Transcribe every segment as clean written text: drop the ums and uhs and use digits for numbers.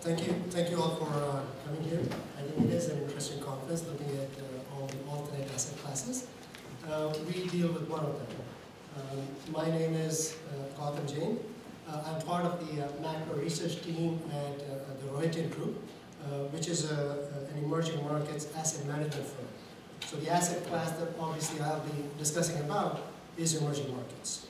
Thank you all for coming here. I think it is an interesting conference looking at all the alternate asset classes. We deal with one of them. My name is Gautam Jain. I'm part of the macro research team at the Jain Group, which is an emerging markets asset management firm. So the asset class that obviously I'll be discussing about is emerging markets.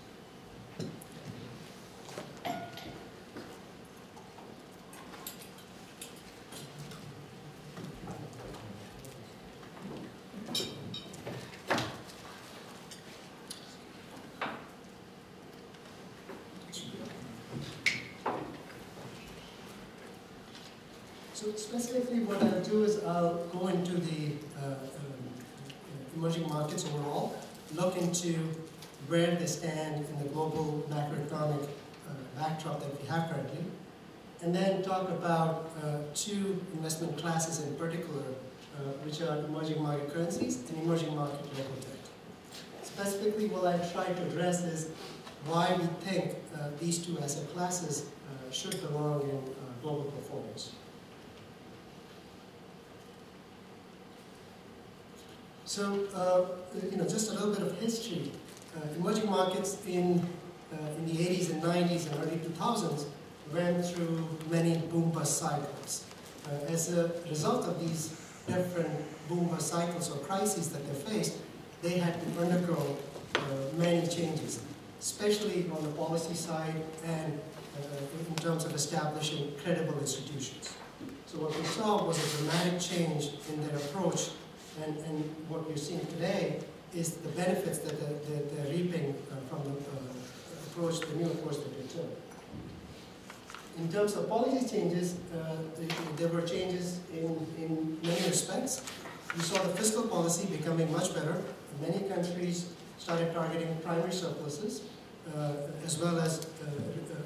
So specifically what I'll do is I'll go into the emerging markets overall, look into where they stand in the global macroeconomic backdrop that we have currently, and then talk about two investment classes in particular, which are emerging market currencies and emerging market local debt. Specifically what I try to address is why we think these two asset classes should belong in global portfolios. So, just a little bit of history. Emerging markets in the 80s and 90s and early 2000s went through many boom-bust cycles. As a result of these different boom-bust cycles or crises that they faced, they had to undergo many changes, especially on the policy side and in terms of establishing credible institutions. So what we saw was a dramatic change in their approach. And what we're seeing today is the benefits that they're reaping from the approach, the new approach that they took. In terms of policy changes, there were changes in many respects. We saw the fiscal policy becoming much better. Many countries started targeting primary surpluses, as well as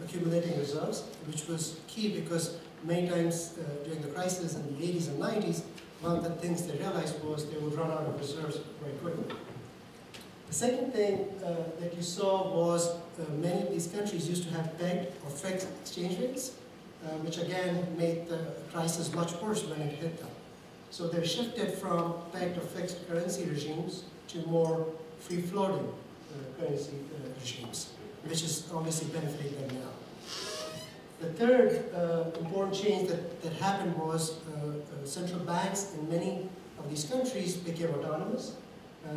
accumulating reserves, which was key because many times during the crisis in the 80s and 90s, one of the things they realized was they would run out of reserves very quickly. The second thing that you saw was many of these countries used to have pegged or fixed exchange rates, which again made the crisis much worse when it hit them. So they shifted from pegged or fixed currency regimes to more free-floating currency regimes, which is obviously benefiting them now. The third important change that happened was central banks in many of these countries became autonomous.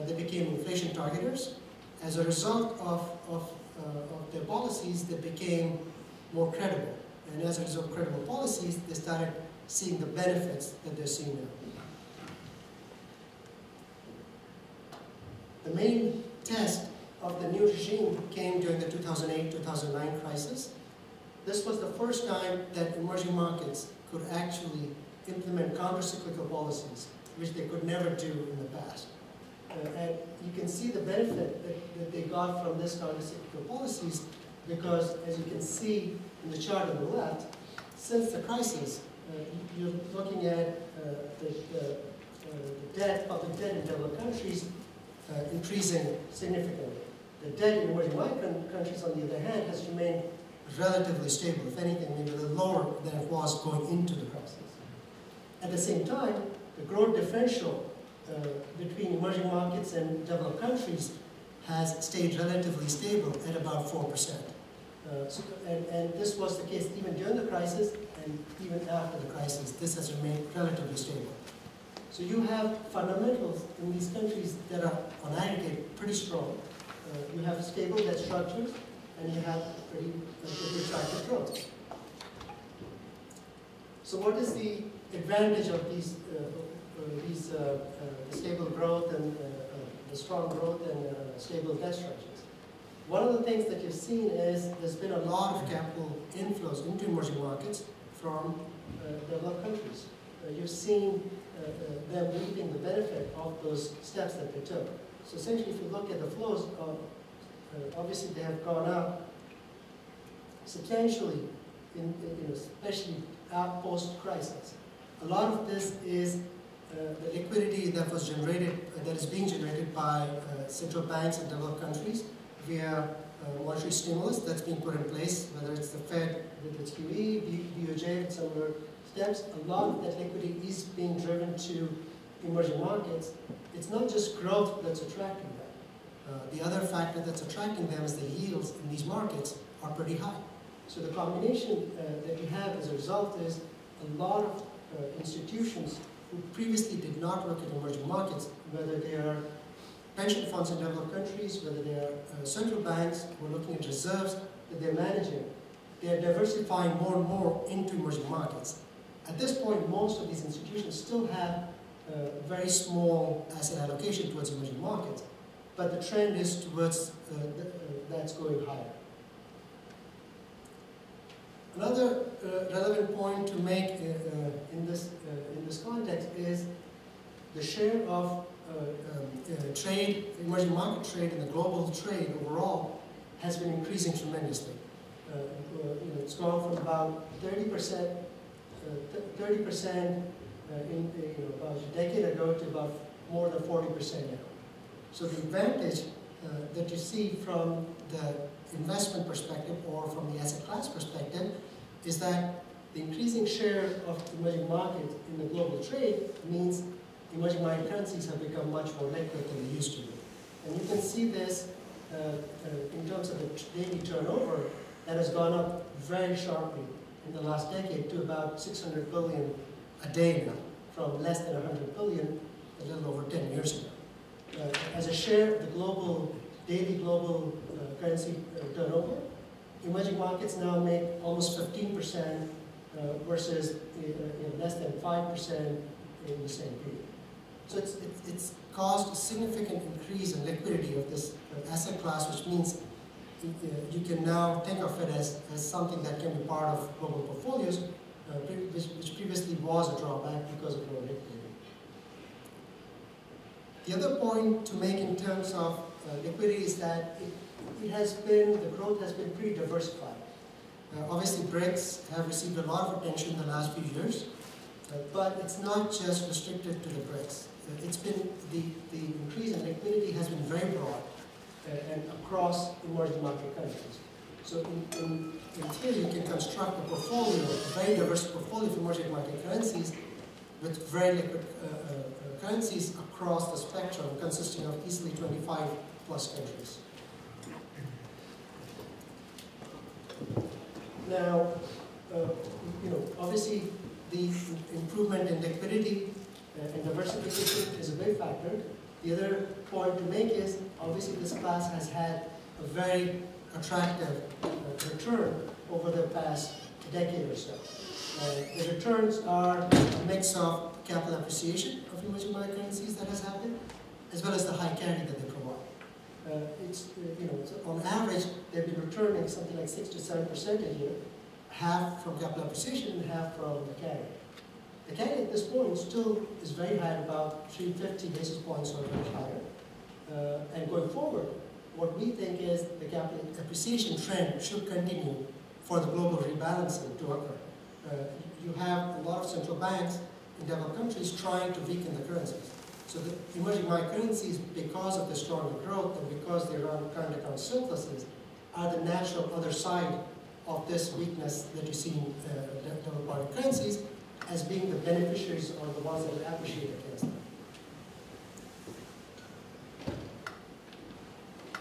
They became inflation targeters. As a result of their policies, they became more credible. And as a result of credible policies, they started seeing the benefits that they're seeing now. The main test of the new regime came during the 2008-2009 crisis. This was the first time that emerging markets could actually implement counter-cyclical policies, which they could never do in the past. And you can see the benefit that they got from this counter-cyclical policies because, as you can see in the chart on the left, since the crisis, you're looking at the debt, public debt in developed countries increasing significantly. The debt in emerging market countries, on the other hand, has remained relatively stable, if anything, maybe a little lower than it was going into the crisis. At the same time, the growth differential between emerging markets and developed countries has stayed relatively stable at about 4%. And this was the case even during the crisis and even after the crisis. This has remained relatively stable. So you have fundamentals in these countries that are, on aggregate, pretty strong. You have stable debt structures, and you have pretty attractive growth. So what is the advantage of these stable growth and the strong growth and stable debt structures? One of the things that you've seen is there's been a lot of capital inflows into emerging markets from developed countries. You've seen them reaping the benefit of those steps that they took. So essentially, if you look at the flows, obviously they have gone up substantially, especially post-crisis. A lot of this is the liquidity that was generated, that is being generated by central banks in developed countries via monetary stimulus that's being put in place, whether it's the Fed with its QE, DOJ with steps, a lot of that liquidity is being driven to emerging markets. It's not just growth that's attracting them. The other factor that's attracting them is the yields in these markets are pretty high. So the combination that you have as a result is a lot of institutions who previously did not look at emerging markets, whether they are pension funds in developed countries, whether they are central banks who are looking at reserves that they're managing, they are diversifying more and more into emerging markets. At this point, most of these institutions still have very small asset allocation towards emerging markets, but the trend is towards that's going higher. Another relevant point to make in this context is the share of trade, emerging market trade, and the global trade overall has been increasing tremendously. It's gone from about 30% about a decade ago to about more than 40% now. So the advantage that you see from the investment perspective or from the asset class perspective is that the increasing share of emerging markets in the global trade means emerging market currencies have become much more liquid than they used to be. And you can see this in terms of the daily turnover that has gone up very sharply in the last decade to about 600 billion a day now, from less than 100 billion a little over 10 years ago. As a share of the daily global currency turnover, emerging markets now make almost 15% versus less than 5% in the same period. So it's caused a significant increase in liquidity of this asset class, which means you can now think of it as something that can be part of global portfolios, which previously was a drawback because of low liquidity. The other point to make in terms of liquidity is that the growth has been pretty diversified. Obviously, BRICS have received a lot of attention in the last few years, but it's not just restricted to the BRICS. It's been the increase in liquidity has been very broad and across emerging market countries. So in theory, you can construct a portfolio, a very diverse portfolio of emerging market currencies with very liquid currencies across the spectrum, consisting of easily 25 plus countries. Now, obviously, the improvement in liquidity and diversification is a big factor. The other point to make is, obviously, this class has had a very attractive return over the past decade or so. The returns are a mix of capital appreciation of emerging market currencies that has happened, as well as the high carry that they provide. On average, they've been returning something like 6 to 7% a year, half from capital appreciation and half from the carry. The carry at this point still is very high, about 350 basis points or very higher. And going forward, what we think is the capital appreciation trend should continue for the global rebalancing to occur. You have a lot of central banks in developed countries trying to weaken the currencies. So the emerging market currencies, because of the stronger growth and because they run current account surpluses, are the natural other side of this weakness that you see in developed market currencies, as being the beneficiaries or the ones that will appreciate against them.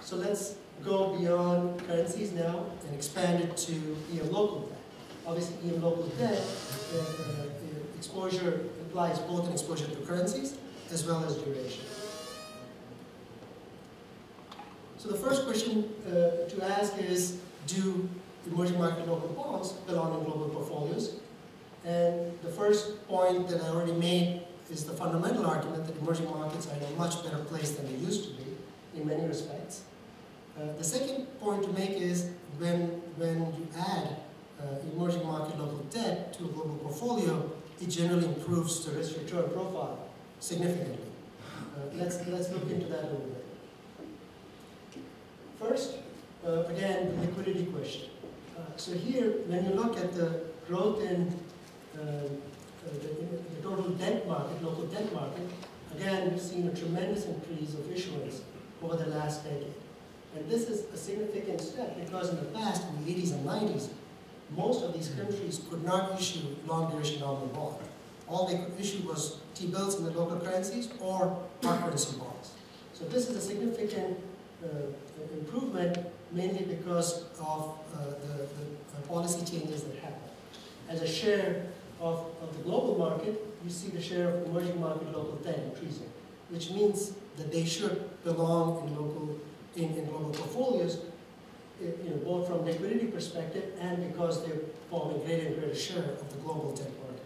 So let's go beyond currencies now and expand it to EM local debt. Obviously, EM local debt exposure implies both an exposure to currencies as well as duration. So the first question to ask is, do emerging market local bonds belong in global portfolios? And the first point that I already made is the fundamental argument that emerging markets are in a much better place than they used to be in many respects. The second point to make is when you add emerging market local debt to a global portfolio, it generally improves the risk return profile significantly. Let's look into that a little bit. First, again, the liquidity question. So here, when you look at the growth in the total debt market, local debt market, again, we've seen a tremendous increase of issuance over the last decade. And this is a significant step because in the past, in the 80s and 90s, most of these countries could not issue long-duration nominal bond. All they could issue was T-bills in the local currencies or hard currency bonds. So this is a significant improvement, mainly because of the policy changes that happened. As a share of the global market, you see the share of emerging market local debt increasing, which means that they should belong in global portfolios, both from liquidity perspective and because they form a greater and greater share of the global debt market.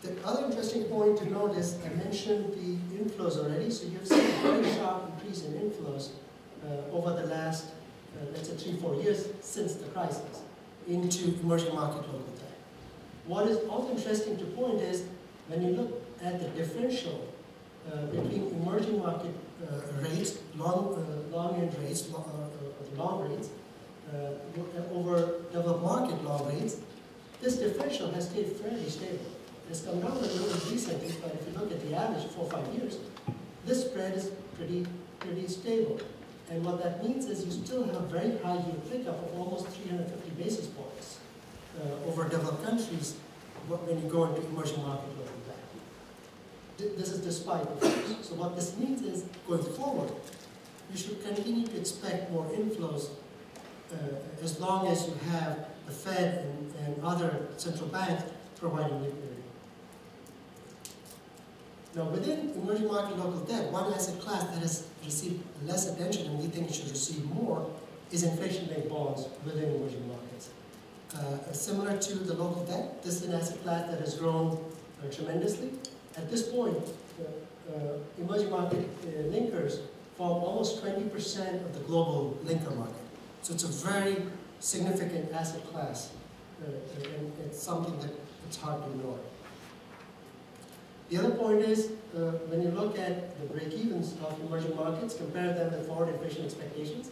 The other interesting point to note is I mentioned the inflows already, so you've seen a very sharp increase in inflows over the last, let's say, 3-4 years since the crisis into emerging market local debt. What is also interesting to point is when you look at the differential between emerging market rates, long-end rates, long rates, over developed market long rates, this differential has stayed fairly stable. It's come down a little bit recently, but if you look at the average 4 or 5 years, this spread is pretty stable. And what that means is you still have very high yield pickup of almost 350 basis points over developed countries when you go into emerging market local debt. This is despite the flows. So what this means is, going forward, you should continue to expect more inflows as long as you have the Fed and other central banks providing liquidity. Now, within emerging market local debt, one asset class that has received less attention and we think it should receive more is inflation-linked bonds within emerging markets. Similar to the local debt, this is an asset class that has grown tremendously. At this point, emerging market linkers form almost 20% of the global linker market. So it's a very significant asset class, and it's something that it's hard to ignore. The other point is, when you look at the break-evens of emerging markets, compare them with forward inflation expectations,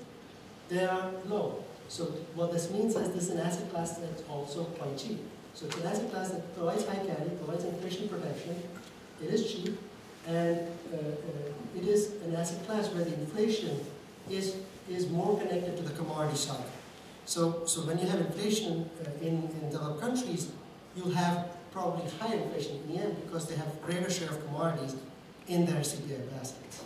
they are low. So what this means is this is an asset class that's also quite cheap. So it's an asset class that provides high carry, provides inflation protection, it is cheap, and it is an asset class where the inflation is more connected to the commodity cycle. So when you have inflation in developed countries, you'll have probably higher inflation in the end because they have greater share of commodities in their CPI baskets.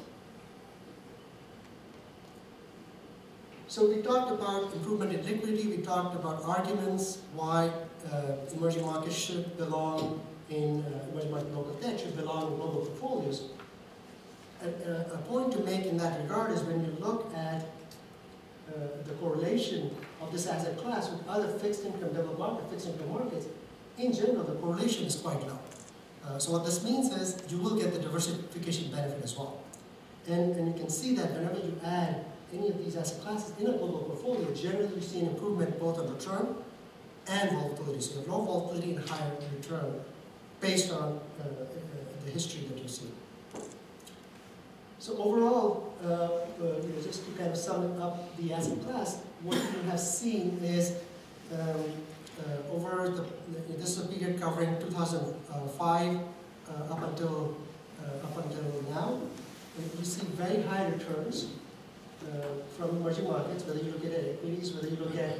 So we talked about improvement in liquidity, we talked about arguments why emerging markets should belong in emerging market local debt, should belong in global portfolios. A point to make in that regard is when you look at the correlation of this asset class with other fixed income developed market, fixed income markets, in general, the correlation is quite low. So what this means is you will get the diversification benefit as well. And you can see that whenever you add any of these asset classes in a global portfolio, generally you see an improvement both on return and volatility. So you have low volatility and higher return based on the history that you see. So overall, just to kind of sum up the asset class, what you have seen is this is a period covering 2005 up until now. You see very high returns from emerging markets, whether you look at equities, whether you look at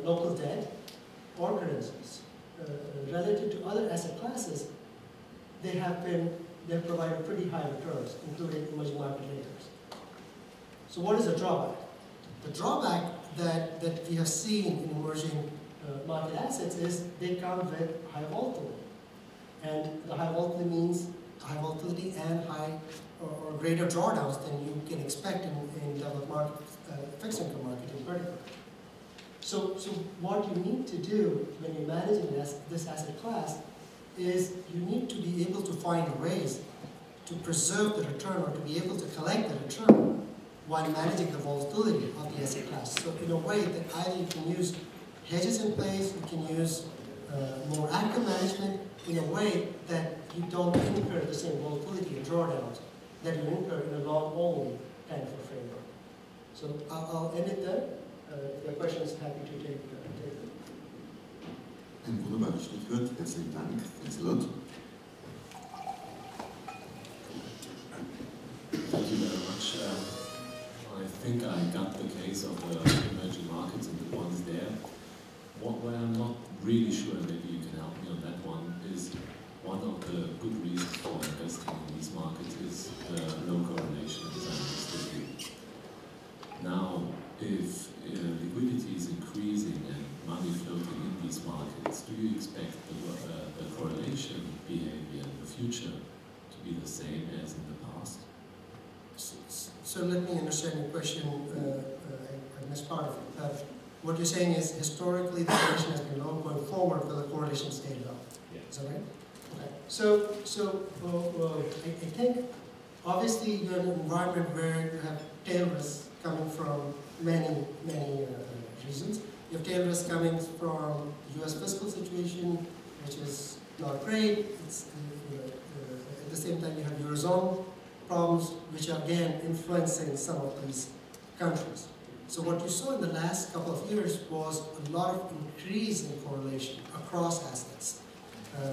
local debt or currencies. Relative to other asset classes, they've provided pretty high returns, including emerging market linkers. So what is the drawback? The drawback that we have seen in emerging market assets is they come with high volatility. And the high volatility means high volatility and high or greater drawdowns than you can expect in developed market, fixed income market in particular. So what you need to do when you're managing this asset class is you need to be able to find ways to preserve the return or to be able to collect the return while managing the volatility of the asset class. So in a way that either you can use hedges in place, you can use more active management in a way that you don't incur the same volatility and drawdowns that you incur in a long-only kind of a framework. So I'll end it there. If there are questions, happy to take them. Ein wunderbares Stichwort. Herzlichen Dank. Thanks a lot. Thank you very much. I think I got the case of the emerging markets and the ones there. What I'm not really sure, and maybe you can help me on that one, is one of the good reasons for investing in these markets is low correlation, as I understood it. Now, if liquidity is increasing and money floating in these markets, do you expect the correlation behavior in the future to be the same as in the past? So let me understand your question. I missed part of it. What you're saying is historically the correlation has been low. Going forward, will the correlation stay low? Yeah. Is that right? Okay. So I think obviously you're in an environment where you have tail risks coming from many reasons. You have tail risks coming from the U.S. fiscal situation, which is not great. It's, at the same time, you have Eurozone problems, which are again influencing some of these countries. So what you saw in the last couple of years was a lot of increase in correlation across assets,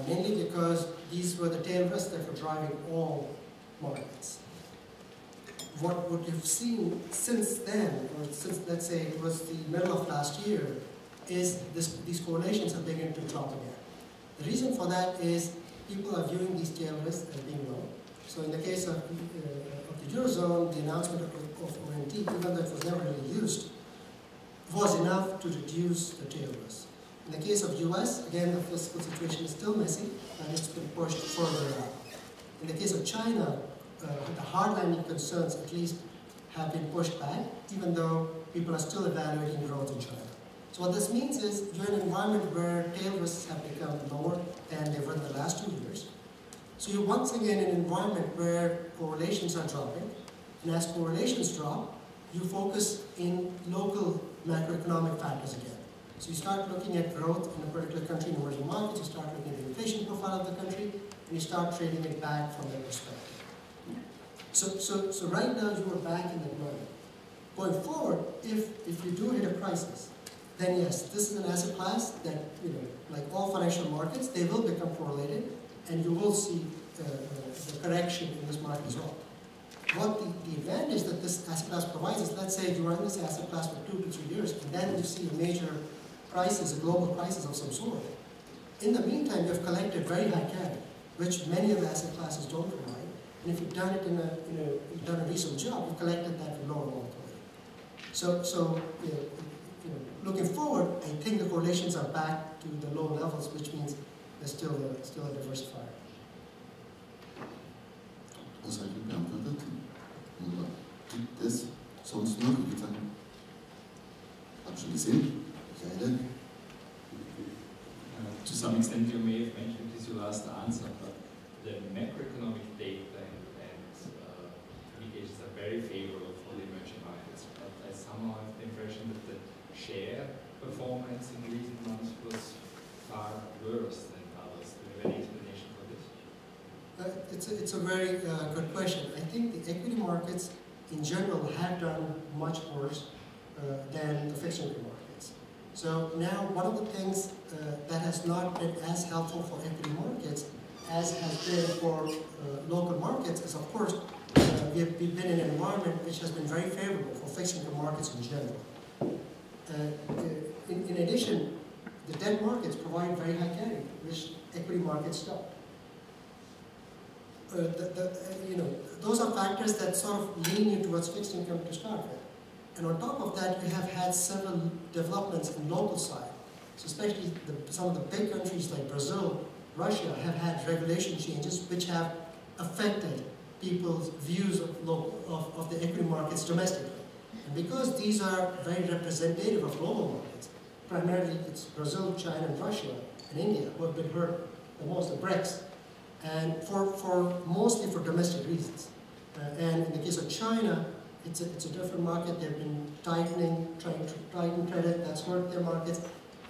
mainly because these were the tail risks that were driving all markets. What you've seen since then, or since let's say it was the middle of last year, is these correlations have begun to drop again. The reason for that is people are viewing these tail risks as being low. So in the case of the Eurozone, the announcement of ONT, even though it was never really used, was enough to reduce the tail risk. In the case of US, again, the fiscal situation is still messy, and it's been pushed further out. In the case of China, the hard-landing concerns at least have been pushed back, even though people are still evaluating growth in China. So what this means is you're in an environment where tail risks have become lower than they were in the last 2 years. So you're once again in an environment where correlations are dropping, and as correlations drop, you focus in local macroeconomic factors again. So you start looking at growth in a particular country in emerging markets, you start looking at the inflation profile of the country, and you start trading it back from that perspective. So right now you are back in that mode. Going forward, if you do hit a crisis, then yes, this is an asset class that, like all financial markets, they will become correlated, and you will see the correction in this market as well. What the advantage that this asset class provides is, let's say you run this asset class for 2 to 3 years, and then you see a major crisis, a global crisis of some sort. In the meantime, you have collected very high carry, which many of the asset classes don't provide. And if you've done it you've done a reasonable job, you've collected that with lower volatility. So looking forward, I think the correlations are back to the low levels, which means they're still a diversifier. Ausreichend beantwortet. Wunderbar. Gibt es sonst noch, ich würde sagen, abschließend, Michael? To some extent, you may have mentioned this your last answer, but the macroeconomic data and indications are very favorable for the emerging markets. But I somehow have the impression that the share performance in recent months was far worse than others. Do you have any explanation for this? It's a very good question. I think the equity markets in general have done much worse than the fixed income markets. So now one of the things that has not been as helpful for equity markets as has been for local markets is, of course, we've been in an environment which has been very favorable for fixed income markets in general. In addition, the debt markets provide very high carry, which equity markets don't. Those are factors that sort of lean you towards fixed income to start with. And on top of that, we have had several developments in local side. So especially some of the big countries like Brazil, Russia have had regulation changes which have affected people's views of the equity markets domestically. And because these are very representative of global markets, primarily it's Brazil, China, and Russia, and India who have been hurt the most, the BRICS, and mostly for domestic reasons. And in the case of China, it's a different market. They've been trying to tighten credit. That's hurt their markets.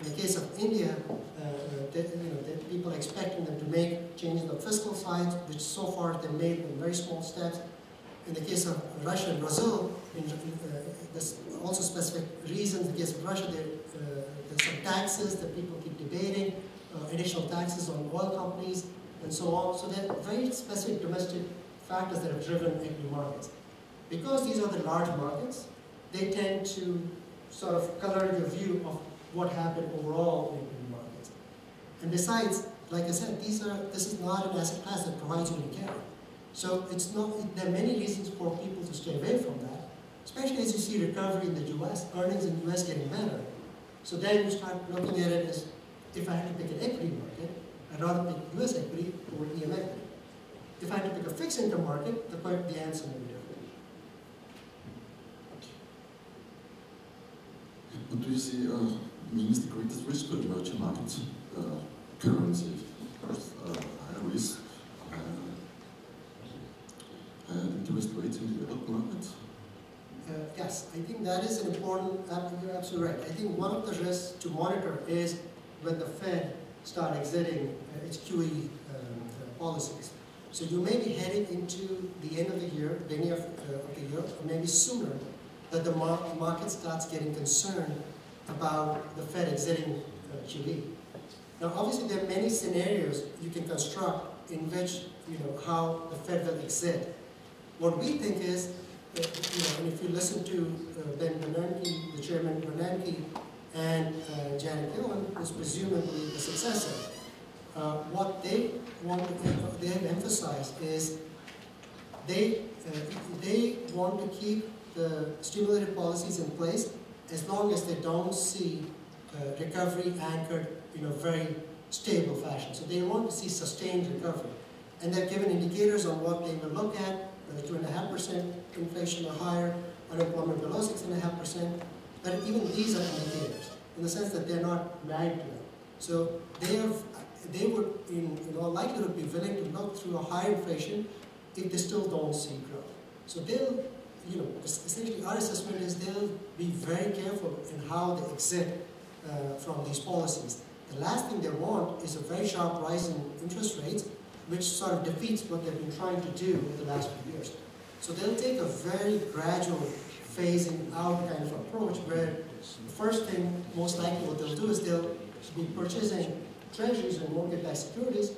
In the case of India, people are expecting them to make changes on the fiscal side, which so far they've made in very small steps. In the case of Russia and Brazil, there's also specific reasons. In the case of Russia, there's some taxes that people keep debating, additional taxes on oil companies, and so on. So there are very specific domestic factors that have driven equity markets. Because these are the large markets, they tend to sort of color your view of what happened overall in equity markets. And besides, like I said, this is not an asset class that provides you with carry. So there are many reasons for people to stay away from that, especially as you see recovery in the US, earnings in the US getting better. So then you start looking at it as, if I had to pick an equity market, I'd rather pick US equity over EM equity. If I had to pick a fixed income market, the answer may be different. What do you see means the greatest risk for emerging markets? Currency, of course, higher risk, interest rates in developed markets? Yes, I think that is an important, you're absolutely right. I think one of the risks to monitor is when the Fed start exiting its QE policies. So you may be heading into the end of the year, beginning of the year, or maybe sooner, that the market starts getting concerned about the Fed exiting QE. Now, obviously, there are many scenarios you can construct in which, how the Fed will exit. What we think is, and if you listen to Ben Bernanke, the chairman Bernanke, and Janet Yellen, who's presumably the successor, what they have emphasized is they want to keep the stimulative policies in place as long as they don't see recovery anchored in a very stable fashion. So they want to see sustained recovery. And they've given indicators on what they will look at, 2.5% inflation or higher, unemployment below 6.5%. But even these are indicators, in the sense that they're not married to them. So they would, in all likelihood, be willing to look through a higher inflation if they still don't see growth. So they'll, essentially our assessment is they'll be very careful in how they exit from these policies. The last thing they want is a very sharp rise in interest rates, which sort of defeats what they've been trying to do over the last few years. So they'll take a very gradual phasing out kind of approach, where the first thing, most likely what they'll do is they'll be purchasing treasuries and mortgage-backed securities,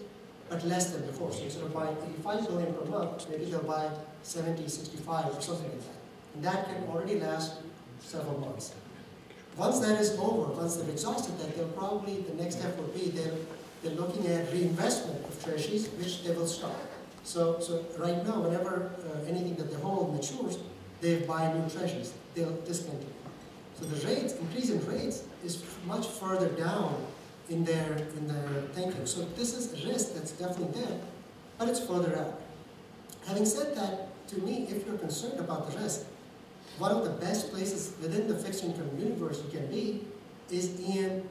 but less than before. So instead of buying 85 billion per month, maybe they'll buy 70, 65, or something like that. And that can already last several months. Once that is over, once they've exhausted that, they'll probably, the next step would be they're looking at reinvestment of treasuries, which they will stop. So right now, whenever anything that they hold matures, they buy new treasuries. They'll discontinue. So the rates, increase in rates, is much further down in their thinking. So this is a risk that's definitely there, but it's further out. Having said that, to me, if you're concerned about the risk, one of the best places within the fixed income universe you can be is in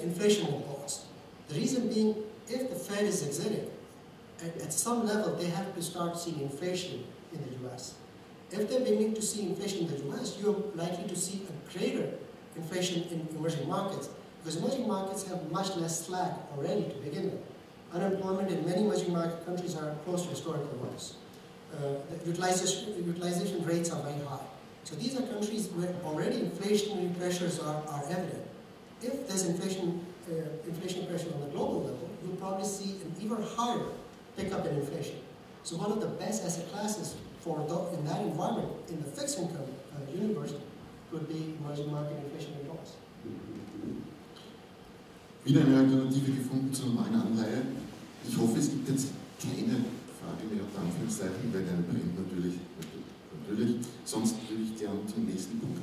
inflation-linked bonds. The reason being, if the Fed is exiting, at some level they have to start seeing inflation in the US. If they're beginning to see inflation in the US, you're likely to see a greater inflation in emerging markets, because emerging markets have much less slack already to begin with. Unemployment in many emerging market countries are close to historical lows. The utilization rates are very high. So these are countries where already inflationary pressures are evident. If there's inflation pressure on the global level, you'll probably see an even higher pickup in inflation. So one of the best asset classes in that environment, in the fixed income universe, could be emerging market inflation and bonds. Wieder eine Alternative gefunden zur normalen Anleihe. Ich hoffe, es gibt jetzt keine Frage mehr auf Anführungszeichen, weil eine brennt natürlich. Sonst würde ich gerne zum nächsten Punkt